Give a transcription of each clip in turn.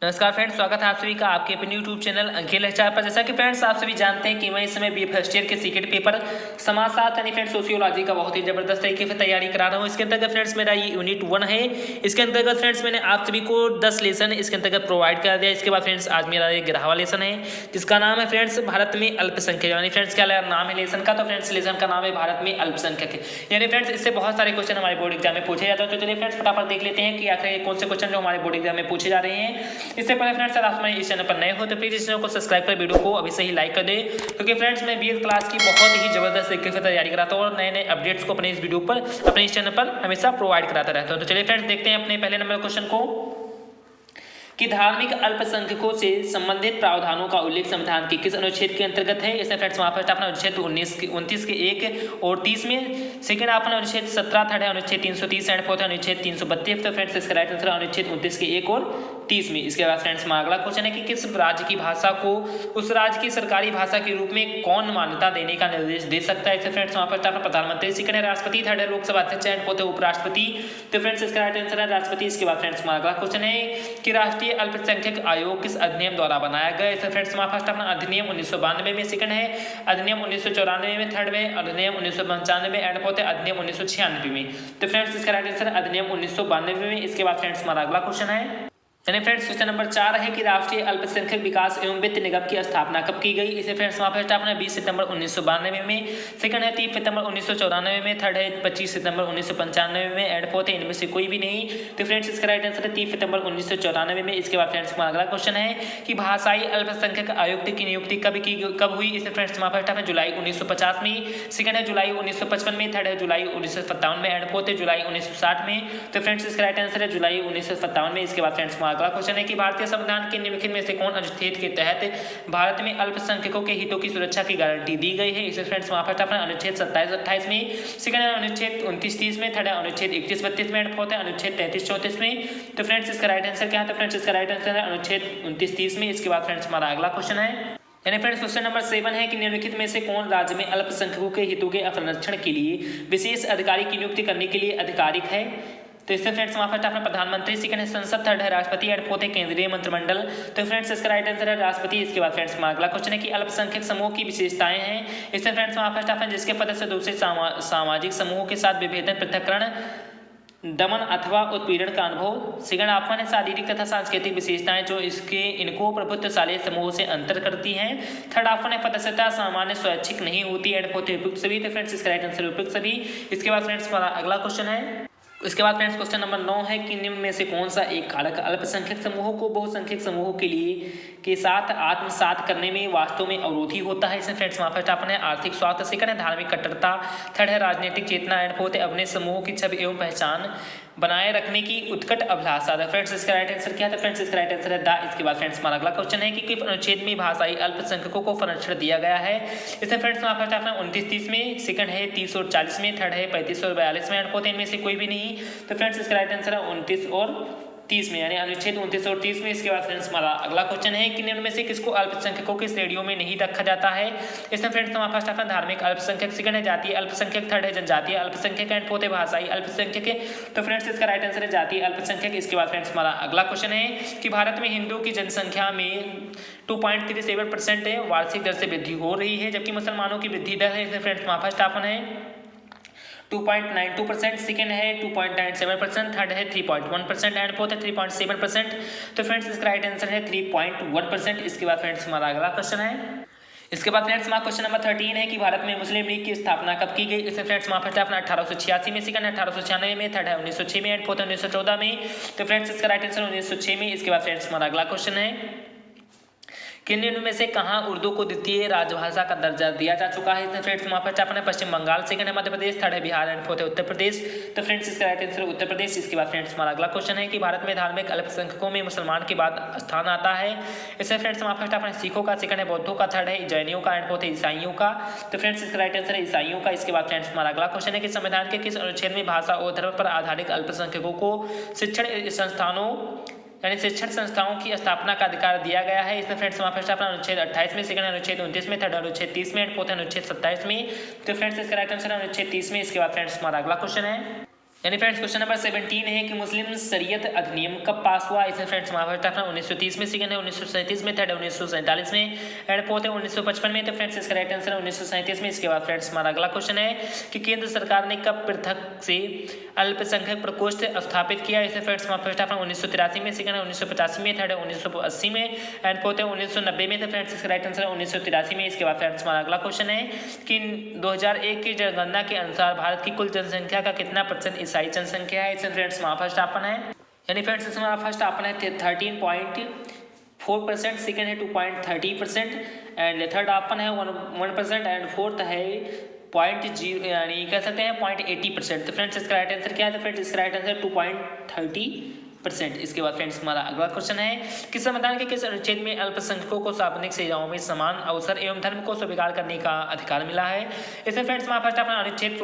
नमस्कार फ्रेंड्स, स्वागत है आप सभी का आपके अपने यूट्यूब चैनल अंकिल एचआर पर। जैसा कि फ्रेंड्स आप सभी जानते हैं कि मैं इस समय बी फर्स्ट ईयर के सीक्रेट पेपर समाजशास्त्र यानी फ्रेंड्स सोशियोलॉजी का बहुत ही जबरदस्त तरीके से तैयारी करा रहा हूं। इसके अंतर्गत फ्रेंड्स मेरा ये यूनिट 1 है। इसके अंतर्गत फ्रेंड्स मैंने आप सभी को 10 लेसन इसके अंतर्गत प्रोवाइड करा दिया। इसके बाद फ्रेंड्स आज मेरा एक 11वां लेसन है जिसका नाम है फ्रेंड्स भारत में अल्पसंख्यक। यानी फ्रेंड्स क्या नाम है लेसन का, तो फ्रेंड्स लेसन का नाम है भारत में अल्पसंख्यक। यानी फ्रेंड्स इससे बहुत सारे क्वेश्चन हमारे बोर्ड एग्जाम में पूछे जाते हैं। तो चलिए फ्रेंड्स फटाफट देख लेते हैं कि आखिर कौन से क्वेश्चन जो हमारे बोर्ड एग्जाम में पूछे जा रहे हैं। इससे पहले फ्रेंड्स आप हमारे इस चैनल पर नए हो तो प्लीज इस चैनल को सब्सक्राइब कर वीडियो को अभी से ही लाइक कर दे, क्योंकि फ्रेंड्स मैं बीएड क्लास की बहुत ही जबरदस्त तरीके से तैयारी कराता हूँ और नए नए अपडेट्स को अपने इस वीडियो पर अपने इस चैनल पर हमेशा प्रोवाइड कराता रहता हूँ। तो चलिए फ्रेंड्स देखते हैं अपने पहले नंबर क्वेश्चन को कि धार्मिक अल्पसंख्यकों से संबंधित प्रावधानों का उल्लेख संविधान के किस अनुच्छेद के अंतर्गत है। इसमें फ्रेंड्स वहाँ फर्स्ट अपना अनुच्छेद 29 के 1 और 30 में, सेकंड अपना अनुच्छेद 17 थर्ड है अनुच्छेद 330 एंड फोर्थ अनुच्छेद 332। तो फ्रेंड्स इसका राइट आंसर अनुच्छेद 29 के 1 और 30 में। इसके बाद फ्रेंड्स में अगला क्वेश्चन है कि किस राज्य की भाषा को उस राज्य की सरकारी भाषा के रूप में कौन मान्यता देने का निर्देश दे सकता है। इससे फ्रेंड्स वहाँ फर्स्ट अपना प्रधानमंत्री, सेकंड है राष्ट्रपति, थर्ड है लोकसभा अध्यक्ष एंड फोर्थ है उपराष्ट्रपति। तो फ्रेंड्स इसका राइट आंसर है राष्ट्रपति। इसके बाद फ्रेंड्स में अगला क्वेश्चन है कि राष्ट्रीय अल्पसंख्यक आयोग किस अधिनियम द्वारा बनाया गया। इसमें फ्रेंड्स हमारा फर्स्ट अपना अधिनियम 1992 में, सेकंड है अधिनियम 1994 में, थर्ड में अधिनियम 1995 में एंड फोर्थ है अधिनियम 1996 में। तो फ्रेंड्स इसका राइट आंसर अधिनियम 1992 में। इसके बाद फ्रेंड्स हमारा अगला क्वेश्चन है यानी फ्रेंड्स क्वेश्चन नंबर 4 है कि राष्ट्रीय अल्पसंख्यक विकास एवं वित्त निगम की स्थापना कब की गई। इसे फ्रेंड्स वहाँ पर स्थापना 20 सितंबर 1992 में, सेकंड है 30 सितंबर 1994 में, थर्ड है 25 सितंबर 1995 में एंड फोर्थ है इनमें से कोई भी नहीं। तो फ्रेंड्स इसका राइट आंसर है 30 सितंबर 1994 में। इसके बाद फ्रेंड्स अगला क्वेश्चन है कि भाषाई अल्पसंख्यक आयुक्त की नियुक्ति कब हुई। इसे फ्रेंड्स वहाँ पर जुलाई 1950 में, सेकंड है जुलाई 1955 में, थर्ड है जुलाई 1957 में एंड फोर्थ है जुलाई 1960 में। तो फ्रेंड्स इसका राइट आंसर है जुलाई 1957 में। इसके बाद फ्रेंड्स अगला क्वेश्चन है कि भारतीय संविधान के निम्नलिखित में से कौन अनुच्छेद के तहत भारत में अल्पसंख्यकों के हितों की सुरक्षा की गारंटी दी गई है। इसे फ्रेंड्स वहाँ पर अपना अनुच्छेद 27-28 में, सेकंड है अनुच्छेद 29-30 में, थर्ड है अनुच्छेद 31-32 में एंड फोर्थ है अनुच्छेद 33-34 में। तो फ्रेंड्स इसका राइट आंसर क्या है, तो फ्रेंड्स इसका राइट आंसर है अनुच्छेद 29-30 में। इसके बाद फ्रेंड्स हमारा अगला क्वेश्चन है यानी फ्रेंड्स क्वेश्चन नंबर 7 है कि निम्नलिखित में से कौन राज्य में अल्पसंख्यकों के हितों के संरक्षण के लिए विशेष अधिकारी की नियुक्ति करने के लिए अधिकारिक है। तो इससे फ्रेंड्स वहाँ फर्स्ट अपना प्रधानमंत्री, सेकंड है संसद, थर्ड है राष्ट्रपति एंड फोर्थ है केंद्रीय मंत्रिमंडल। तो फ्रेंड्स इसका राइट आंसर है राष्ट्रपति। इसके बाद फ्रेंड्स अगला क्वेश्चन है कि अल्पसंख्यक समूह की विशेषताएं हैं। इससे फ्रेंड्स वहाँ फर्स्ट अपना जिसके पद से दूसरे सामाजिक समूहों के साथ विभेदन, पृथक्करण, दमन अथवा उत्पीड़न का अनुभव। सेकंड ऑप्शन है शारीरिक तथा सांस्कृतिक विशेषताएं जो इनको प्रभुत्वशाली समूह से अंतर करती हैं। थर्ड ऑप्शन है सदस्यता सामान्य स्वैच्छिक नहीं होती एंड फोर्थ उपयुक्त सभी। तो फ्रेंड्स इसका राइट आंसर उपयुक्त सभी। इसके बाद फ्रेंड्स हमारा अगला क्वेश्चन है इसके बाद फ्रेंड्स क्वेश्चन नंबर 9 है कि निम्न में से कौन सा एक कारक अल्पसंख्यक समूहों को बहुसंख्यक समूहों के साथ आत्मसात करने में वास्तव में अवरोधी होता है। इसमें फ्रेंड्स फर्स्ट ऑप्शन है आर्थिक स्वास्थ्य, सेकंड है धार्मिक कट्टरता, थर्ड है राजनीतिक चेतना एंड फोर्थ है अपने समूह की छवि एवं पहचान बनाए रखने की उत्कट अभिलाषा। फ्रेंड्स इसका राइट आंसर क्या है, तो फ्रेंड्स इसका राइट आंसर है द। इसके बाद फ्रेंड्स हमारा अगला क्वेश्चन है कि किस अनुच्छेद में भाषाई अल्पसंख्यकों को संरक्षण दिया गया है। इसमें फ्रेंड्स फर्स्ट ऑप्शन 29-30 में, सेकंड है 30 और 40 में, थर्ड है 35 और 42 में एंड फोर्थ इनमें से कोई भी नहीं। तो फ्रेंड्स इसका राइट आंसर है 29 और 30 में, यानी अनुच्छेद 29 और 30 में। इसके बाद फ्रेंड्स हमारा अगला क्वेश्चन है कि निम्न में से किसको अल्पसंख्यकों की श्रेणियों में नहीं रखा जाता है। इसमें फ्रेंड्स हमारा फर्स्ट ऑप्शन धार्मिक अल्पसंख्यक, सेकंड है जातीय अल्पसंख्यक, थर्ड है जनजातीय अल्पसंख्यक एंड फोर्थ है भाषाई अल्पसंख्यक। तो फ्रेंड्स इसका राइट आंसर है जातीय अल्पसंख्यक। इसके बाद फ्रेंड्स हमारा अगला क्वेश्चन है कि भारत में हिंदुओं की जनसंख्या में 2.37% है वार्षिक दर से वृद्धि हो रही है, जबकि मुसलमानों की वृद्धि दर है। इसमें फ्रेंड्स हमारा फर्स्ट ऑप्शन है 2.92%, सेकंड है 2.97%, थर्ड है 3.1% एंड फोर्थ है 3.7%। तो फ्रेंड्स इसका राइट आंसर है 3.1%। इसके बाद फ्रेंड्स हमारा अगला क्वेश्चन है इसके बाद फ्रेंड्स हमारा क्वेश्चन नंबर 13 है कि भारत में मुस्लिम लीग की स्थापना कब की गई। इससे फ्रेंड्स हमारा फर्स्ट अपना 1886 में, सेकंड है 1896 में, थर्ड है 1906 में एंड फोर्थ 1914 में। तो फ्रेंड्स इसका राइट आंसर 1906 में। इसके बाद फ्रेंड्स हमारा अगला क्वेश्चन है कि निम्न में से कहाँ उर्दू को द्वितीय राजभाषा का दर्जा दिया जा चुका है। इसमें फ्रेंड्स वहाँ पर अपने पश्चिम बंगाल, सेकंड है मध्य प्रदेश, थर्ड है बिहार एंड फोर्थ है उत्तर प्रदेश। तो फ्रेंड्स इसका राइट आंसर उत्तर प्रदेश। इसके बाद फ्रेंड्स हमारा अगला क्वेश्चन है कि भारत में धार्मिक अल्पसंख्यकों में मुसलमान के बाद स्थान आता है। इसमें फ्रेंड्स वहाँ फर्स्ट अपने सिखों का, सेकंड है बौद्धों का, थर्ड है जैनियों का एंड फोर्थ है ईसाइयों का। तो फ्रेंड्स इसका राइट आंसर है ईसाइयों का। इसके बाद फ्रेंड्स हमारा अगला क्वेश्चन है कि संविधान के किस अनुच्छेद में भाषा और धर्म पर आधारित अल्पसंख्यकों को शिक्षण संस्थानों यानी शिक्षण संस्थाओं की स्थापना का अधिकार दिया गया है। इसमें फ्रेंड्स हमारा फर्स्ट अपना अनुच्छेद 28 में, सेकंड अनुच्छेद 29 में, थर्ड अनुच्छेद 30 में एंड फोर्थ अनुच्छेद 27 में। तो फ्रेंड्स इसका राइट आंसर अनुच्छेद 30 में। इसके बाद फ्रेंड्स हमारा अगला क्वेश्चन है यानी फ्रेंड्स क्वेश्चन नंबर 17 है कि मुस्लिम शरीयत अधिनियम कब पास हुआ। इसमें फ्रेंड्स फर्स्ट ऑप्शन 1930 में, सेकंड है 1937 में, थर्ड है 1947 में एंड फोर्थ है 1955 में। तो फ्रेंड्स इसका राइट आंसर है 1937 में। इसके बाद फ्रेंड्स हमारा अगला क्वेश्चन है कि केंद्र सरकार ने कब पृथक से अल्पसंख्यक प्रकोष्ठ स्थापित किया। इसमें फ्रेंड्स फर्स्ट ऑप्शन 1983 में, सेकंड है 1985 में, थर्ड है 1980 में एंड फोर्थ है 1990 में। तो फ्रेंड्स इसका राइट आंसर है 1983 में। इसके बाद फ्रेंड्स हमारा अगला क्वेश्चन है कि 2001 की जनगणना के अनुसार भारत की कुल जनसंख्या का कितना % ईसाई जनसंख्या है। इसमें फ्रेंड्स हमारा फर्स्ट ऑप्शन है, यानी फ्रेंड्स इसमें हमारा फर्स्ट ऑप्शन है 13.4%, सेकंड है 2.30% एंड थर्ड ऑप्शन है 1% एंड फोर्थ है 0.0 यानी कह सकते हैं 0.80%। तो फ्रेंड्स इसका राइट आंसर क्या है। तो फ्रेंड्स इसका राइट आंसर 2.30%। इसके बाद फ्रेंड्स हमारा अगला क्वेश्चन है कि संविधान के किस अनुच्छेद में अल्पसंख्यकों को सार्वजनिक सेवाओं में समान अवसर एवं धर्म को स्वीकार करने का अधिकार मिला है। इसमें फ्रेंड्स हमारा फर्स्ट ऑप्शन अनुच्छेद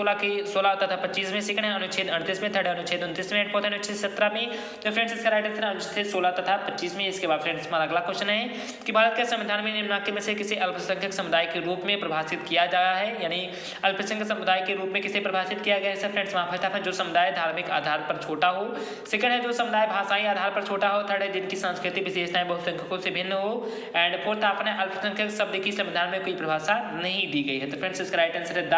16 तथा 25 में, सेकंड है अनुच्छेद 38 में, थर्ड है अनुच्छेद 29 में एंड फोर्थ है अनुच्छेद 17 में। तो फ्रेंड्स इसका राइट आंसर अनुच्छेद 16 तथा 25 में। इसके बाद फ्रेंड्स हमारा अगला क्वेश्चन है कि भारत के संविधान में निम्नलिखित में से किसी अल्पसंख्यक समुदाय के रूप में परिभाषित किया गया है, यानी अल्पसंख्यक समुदाय के रूप में किसे परिभाषित किया गया है। फ्रेंड्स हमारा फर्स्ट ऑप्शन जो समुदाय धार्मिक आधार पर छोटा हो, सेकंड है जो समुदाय भाषाई आधार पर छोटा हो, थर्ड है जिनकी सांस्कृतिक विशेषताएं बहुसंख्यकों से भिन्न हो एंड फोर्थ ऑप्शन है अल्पसंख्यक शब्द की संविधान में कोई परिभाषा नहीं दी गई है। तो फ्रेंड्स इसका राइट आंसर है द।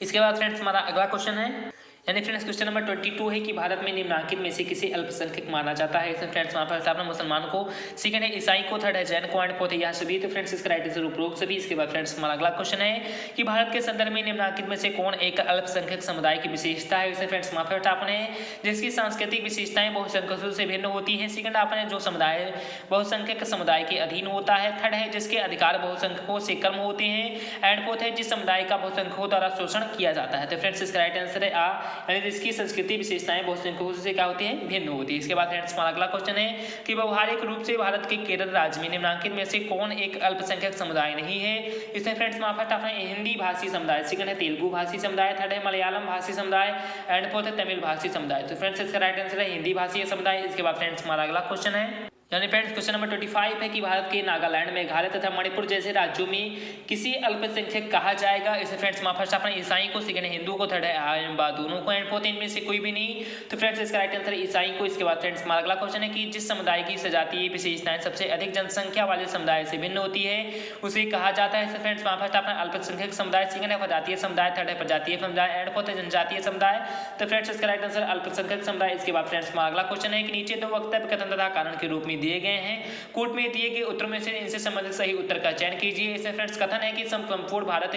इसके बाद फ्रेंड्स हमारा अगला क्वेश्चन है, यानी फ्रेंड्स क्वेश्चन नंबर 22 है कि भारत में निम्नलिखित में से किसे अल्पसंख्यक माना जाता है। इसमें फ्रेंड्स वहाँ पर आपने मुसलमान को, सेकंड है ईसाई को, थर्ड है जैन को एंड फोर्थ है यह सभी। तो फ्रेंड्स इसका राइट आंसर उपरोक्त सभी। इसके बाद फ्रेंड्स हमारा अगला क्वेश्चन है कि भारत के संदर्भ में निम्नलिखित में से कौन एक अल्पसंख्यक समुदाय की विशेषता है। इसमें फ्रेंड्स वहाँ पर आपने जिसकी सांस्कृतिक विशेषताएं बहुसंख्यकों से भिन्न होती है, सेकंड आपने जो समुदाय बहुसंख्यक समुदाय के अधीन होता है, थर्ड है जिसके अधिकार बहुसंख्यकों से कम होते हैं एंड फोर्थ है जिस समुदाय का बहुसंख्यकों द्वारा शोषण किया जाता है। तो फ्रेंड्स इसका राइट आंसर है आ, यानी जिसकी संस्कृति विशेषताएं बहुसंख्यकों से क्या होती हैं, भिन्न होती है। इसके बाद फ्रेंड्स हमारा अगला क्वेश्चन है कि व्यवहारिक रूप से भारत के केरल राज्य में निम्नलिखित में से कौन एक अल्पसंख्यक समुदाय नहीं है। इसमें फ्रेंड्स हमारा फर्स्ट ऑप्शन है हिंदी भाषी समुदाय, सेकंड है तेलुगु भाषी समुदाय, थर्ड है मलयालम भाषी समुदाय एंड फोर्थ है तमिल भाषी समुदाय। तो फ्रेंड्स इसका राइट आंसर है हिंदी भाषी समुदाय। इसके बाद फ्रेंड्स हमारा अगला क्वेश्चन है, यानी फ्रेंड्स क्वेश्चन नंबर 25 है कि भारत के नागालैंड, मेघालय तथा मणिपुर जैसे राज्यों में किसी अल्पसंख्यक कहा जाएगा। इसे फ्रेंड्स फर्स्ट ऑप्शन ईसाई को, सेकंड हिंदू को, थर्ड है आयम्बा दोनों को एंड फोर्थ इनमें से कोई भी नहीं। तो फ्रेंड्स इसका राइट आंसर ईसाई को। इसके बाद फ्रेंड्स हमारा अगला क्वेश्चन है कि जिस समुदाय की सजातीय विशेषताएं सबसे अधिक जनसंख्या वाले समुदाय से भिन्न होती है उसे कहा जाता है। फ्रेंड्स फर्स्ट ऑप्शन अल्पसंख्यक समुदाय, सेकंड है प्रजातीय समुदाय, थर्ड है प्रजातीय समुदाय एंड फोर्थ है जनजातीय समुदाय। तो फ्रेंड्स इसका राइट आंसर अल्पसंख्यक समुदाय। इसके बाद फ्रेंड्स हमारा अगला क्वेश्चन है कि नीचे दो वक्तव्य कथन तथा कारण के रूप में दिए गए हैं, कोर्ट में दिए गए उत्तर में से इनसे संबंधित सही उत्तर का चयन कीजिए। इसमें फ्रेंड्स कथन है कि संपूर्ण भारत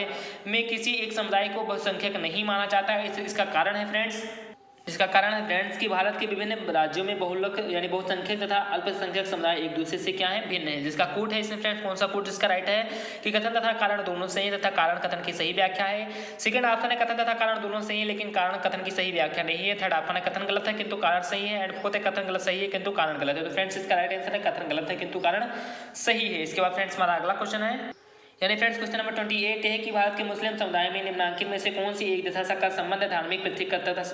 में किसी एक समुदाय को बहुसंख्यक नहीं माना जाता है। इसका कारण है फ्रेंड्स कि भारत के विभिन्न राज्यों में बहुलक यानी बहुसंख्यक तथा अल्पसंख्यक समुदाय एक दूसरे से क्या है, भिन्न है। जिसका कोट है इसमें फ्रेंड्स कौन सा कोट, जिसका राइट है कि कथन तथा कारण दोनों सही तथा कारण कथन की सही व्याख्या है। सेकंड ऑप्शन है कथन तथा कारण दोनों सही है लेकिन कारण कथन की सही व्याख्या नहीं है। थर्ड ऑप्शन है कथन गलत है किंतु कारण सही है एंड फोर्थ है कथन गलत सही है किंतु कारण गलत है। तो फ्रेंड्स इसका राइट आंसर है कथन गलत है किंतु कारण सही है। इसके बाद फ्रेंड्स हमारा अगला क्वेश्चन है, यानी फ्रेंड्स क्वेश्चन नंबर 28 है कि भारत के मुस्लिम समुदाय में निम्नलिखित में से कौन सी एक दिशा का संबंध धार्मिक पृथकतावाद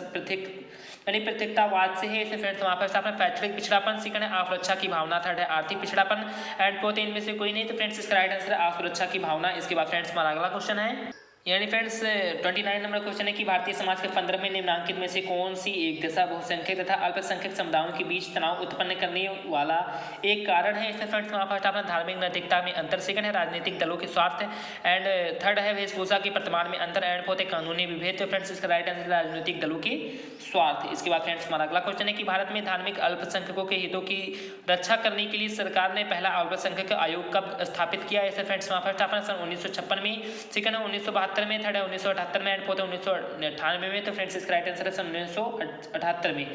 से है। इसमें फ्रेंड्स वहाँ पर आपने पैतृक पिछड़ापन, सेकंड है असुरक्षा की भावना, थर्ड है आर्थिक पिछड़ापन एंड फोर्थ इनमें से कोई नहीं। तो फ्रेंड्स इसका राइट आंसर है असुरक्षा की भावना। इसके बाद फ्रेंड्स हमारा अगला क्वेश्चन है, यानी फ्रेंड्स 29 नंबर क्वेश्चन है कि भारतीय समाज के 15 में निम्नलिखित में से कौन सी एक दिशा बहुसंख्यक तथा अल्पसंख्यक समुदायों के बीच तनाव उत्पन्न करने वाला एक कारण है। इसमें फ्रेंड्स फर्स्ट अपना धार्मिक नैतिकता में अंतर, सेकंड है राजनीतिक दलों के स्वार्थ एंड थर्ड है वेशभूषा के प्रतिमान में अंतर एंड फोर्थ है कानूनी विभेद। तो फ्रेंड्स इसका राइट आंसर राजनीतिक दलों के स्वार्थ। इसके बाद फ्रेंड्स हमारा अगला क्वेश्चन है कि भारत में धार्मिक अल्पसंख्यकों के हितों की रक्षा करने के लिए सरकार ने पहला अल्पसंख्यक आयोग कब स्थापित किया। इसमें फ्रेंड्स फर्स्ट अपना सन 1956 में, सेकंड है 1972 में, थर्ड है 1978 में एंड फोर्थ है 1998 में। तो फ्रेंड्स इसका राइट आंसर है सन 1978 में।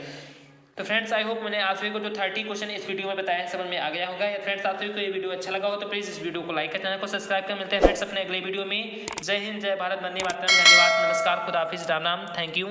तो फ्रेंड्स आई होप मैंने आप सभी को जो 30 क्वेश्चन इस वीडियो में बताया है समझ में आ गया होगा। या फ्रेंड्स आप सभी को ये वीडियो अच्छा लगा हो तो प्लीज़ इस वीडियो को लाइक कर, चैनल को सब्सक्राइब कर। मिलते हैं फ्रेंड्स अपने अगले वीडियो में। जय हिंद, जय भारत, वंदे मातरम, धन्यवाद, नमस्कार, खुदा हाफिज, राम राम, थैंक यू।